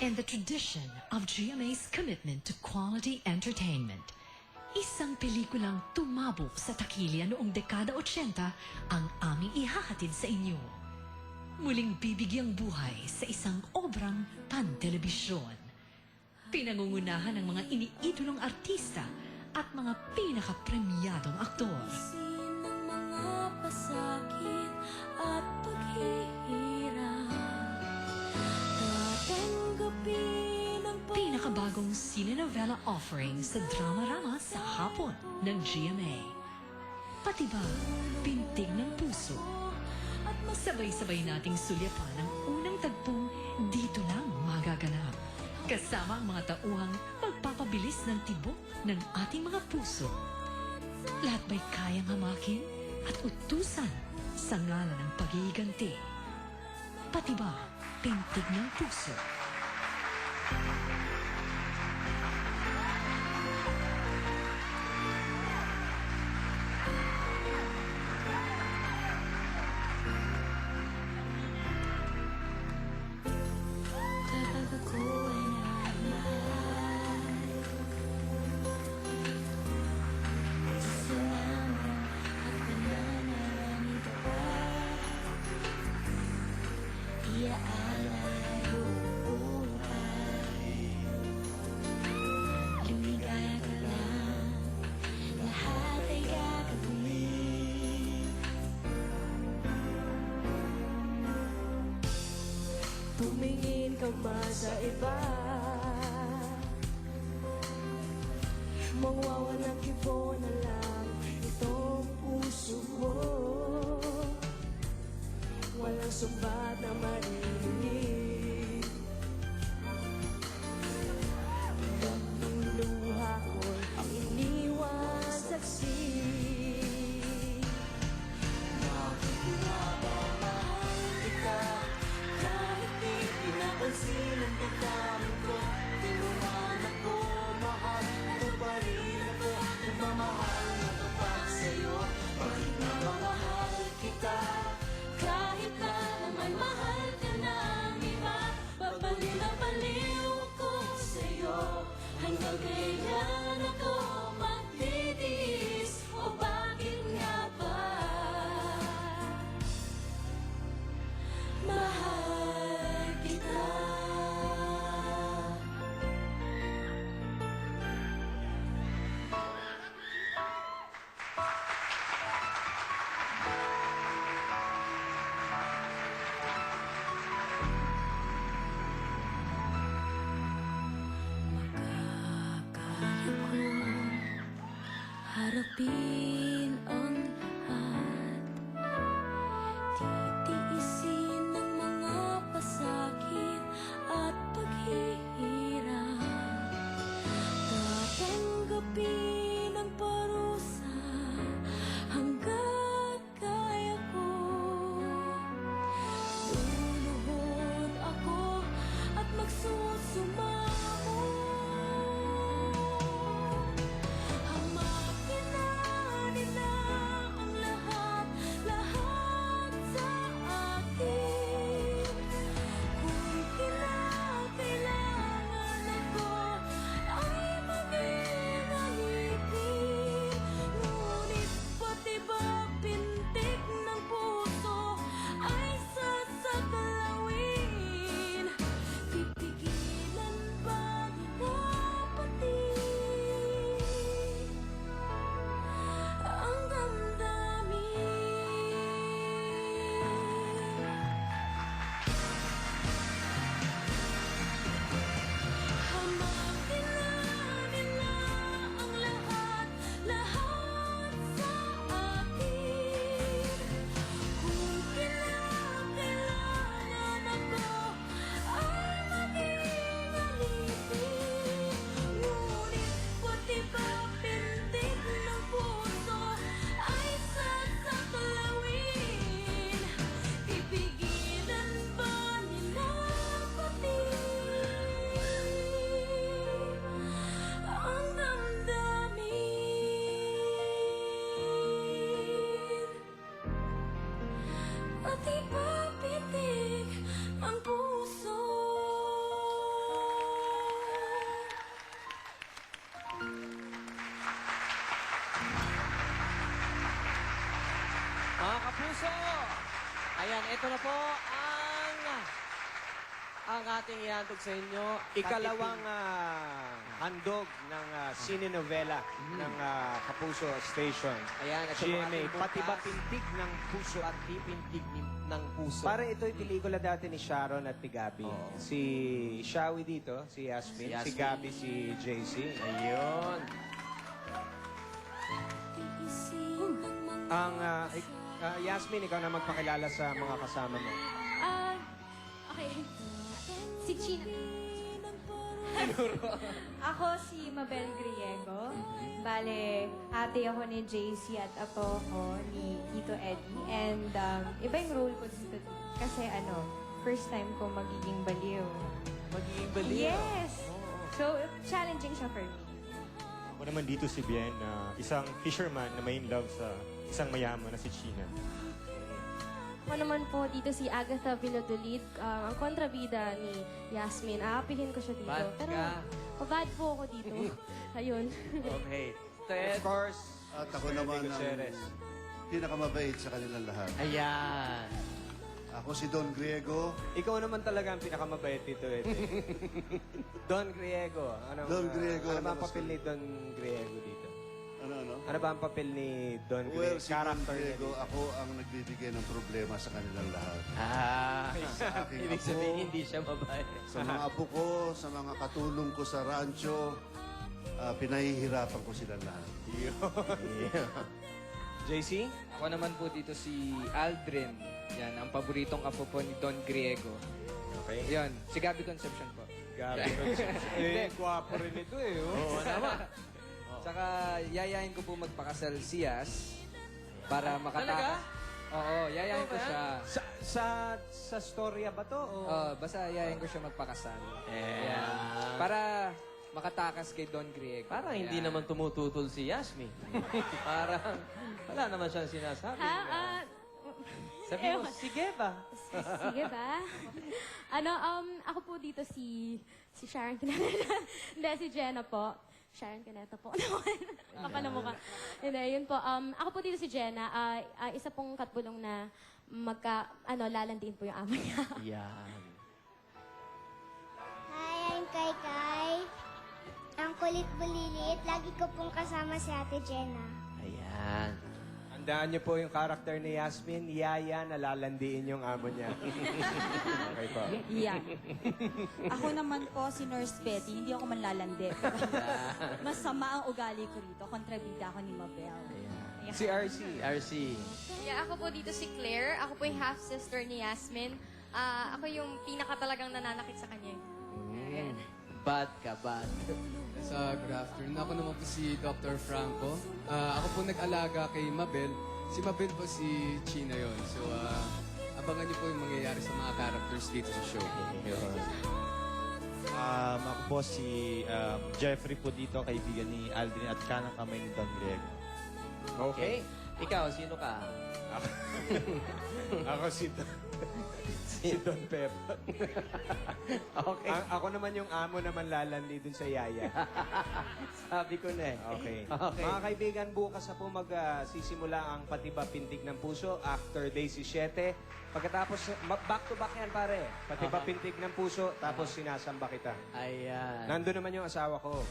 and the tradition of GMA's commitment to quality entertainment. Isang pelikulang tumabok sa takilya noong dekada 80 ang aming ihahatid sa inyo. Muling bibigyang buhay sa isang obrang pantelebisyon. Pinangungunahan ng mga iniidolong artista at mga pinakapremyadong aktor. Ng mga pasakit at paghihirap, tatanggapin ang Pinakabagong cinenovela offering sa Drama-Rama sa hapon ng GMA. Pati ba, Pintig ng Puso? Sabay-sabay nating sulyapan ang unang tagpong dito lang magaganap. Kasama ang mga tauhang magpapabilis ng tibok ng ating mga puso. Lahat ba'y kayang hamakin at utusan sa ngalan ng pag-iiganti? Pati ba, Pintig ng Puso? kapag ako ay nahal, salamat at pananamit iaalay buhay. Lumigaya ka lang, lahat ay gagawin. Tumingin ka man sa iba, mawawala kibo na lang itong puso mo. Walang sumbat na maririnig, ang luha ko'y iniwan saksi. Bakit nga ba mahal kita? Kahit di pinapansin ang pagkamin ko, tinuhan ako, mahal ito pa rin ako. Nagmamahal na tapat sa'yo, bakit nga ba mahal kita? Kahit na naman mahal ka ng iba, babalik na baliw ako sa'yo. Hanggang kailan ako magtitiis, o bakit nga ba mahal kita? Harapin ang lahat, titiisin ang mga pasakit at paghihirap, tatanggapin ang parusa hanggat kaya ko. Luluhod ako at magsusumamo. Pati ba pitik ang puso? Ayan, ito na po ang ating ihandog sa inyo. Ikalawang handog ng sinenovela ng Kapuso Station. Ayan, ito GMA, ang ating bukas. pati ba pintig ng puso? Patipintig ng puso. Parang ito'y pelikula dati ni Sharon at ni Gabby. Oo. Si Shawi dito, si Yasmin. Si Yasmin. Si Gabby, si JC. Ayun. Yasmin, ikaw na magpakilala sa mga kasama mo. Okay. Si China. Ako si Mabel Griego. Bale, ate ako ni JC at apo ko ni Tito Eddie. And iba yung role ko dito. Kasi first time ko magiging baliw. Magiging baliw. Yes! So, challenging siya for me. Ako naman dito si Bien, isang fisherman na may in love sa isang mayaman na si China. Ako naman po dito si Agatha Villadolid, ang kontrabida ni Yasmin. Aapihin ko siya dito. Bad Pero ka. bad po ako dito. Ayun. Okay. Ted. Of course, At ako naman ang Gutierrez. pinakamabait sa kanilang lahat. Ayan. Ako si Don Griego. Ikaw naman talaga ang pinakamabait dito, eh. Don Griego. Don Griego. Ano ba ang papel ni Don Griego dito? Ano? Ano ba ang papel ni Don Griego? Well, si Don Character niya Griego, dito. ako ang nagbibigay ng problema sa kanilang lahat. Sa aking Ibig apo, sabihin, hindi siya mabait. sa mga apo ko, sa mga katulong ko sa rancho, pinahihirapan ko sila lahat. JC? Ako naman po dito si Aldrin. Yan, ang paboritong apo po ni Don Griego. Okay. Yan, si Gabby Concepcion po. Gabi Eh, gwapo rin ito eh. Oh. Oo naman. Tsaka yayain ko po magpakasal si Yas para Talaga? makatakas. Oo, yayain ko ba yan? siya. Sa storya ba to? O? Basta yayain ko siya magpakasal. Ayan. Para makatakas kay Don Griego. Parang hindi Yan. naman tumututol si Yasmin. Parang wala naman siyang sinasabi. Sabi mo, sige ba? Sige ba? Ako po dito si Sharon Cuneta. Hindi, si Jenna po. Sharon Cuneta po. Kapal na mukha. Hindi, yun po. Ako po dito si Jenna. Isa pong katbulong na lalandiin po yung amo niya. Yan. Hi, I'm Kai Kai. Ang kulit bulilit. Lagi ko pong kasama si Ate Jenna. Ayan. Tandaan niyo po yung karakter ni Yasmin, Yaya, nalalandiin yung amo niya. Okay po. Yeah. Ako naman po si Nurse Betty, hindi ako manlalandi. Masama ang ugali ko rito. Kontrabida ako ni Mabel. Si RC. RC. Yeah, ako po dito si Claire. Ako po yung half-sister ni Yasmin. Ako yung pinaka talagang nananakit sa kanya. Bad ka, bad. Good afternoon. Ako naman po si Dr. Franco. Ako po nag-alaga kay Mabel. Si Mabel po si China yon. So, abangan niyo po yung mangyayari sa mga characters dito sa show. Ako po si Jeffrey po dito, kaibigan ni Aldrin at kanang kamay ni Don Griego. Okay. Ikaw, sino ka? Ako si Don Pep. Okay. Ako naman yung amo naman lalandi dun sa Yaya. Sabi ko na eh. Okay. Okay. Mga kaibigan, bukas na po magsisimula ang Pati Ba Pintig ng Puso after day 17. Pagkatapos, back to back yan pare. Pati Ba Pintig ng Puso, tapos Sinasamba Kita. Ayan. Nandun naman yung asawa ko.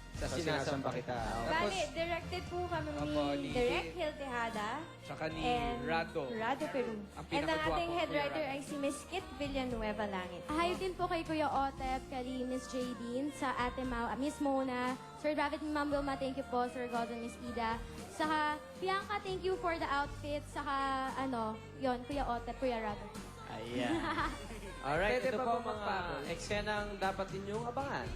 Sa Sinasamba Kita. Bale, directed po kami Opo, ni ni- Direk Hill Tejada Tsaka ni and Rado. Rado Peru. Ang And ang pinakagwapo ating head Kuya writer Rado. ay si Miss Kit Villanueva Langit. Hi din po kay Kuya Otep, kay Miss Jadine, sa Ate Mau, Miss Mona, Sir David, Ma'am Wilma, thank you po, Sir Gordon, Miss Ida. Saka, Bianca, thank you for the outfit. Saka, yon Kuya Otep, Kuya Rado. Ayan. Alright, Pwede ito pa po ba mga magpapos? eksenang dapat ninyong abangan.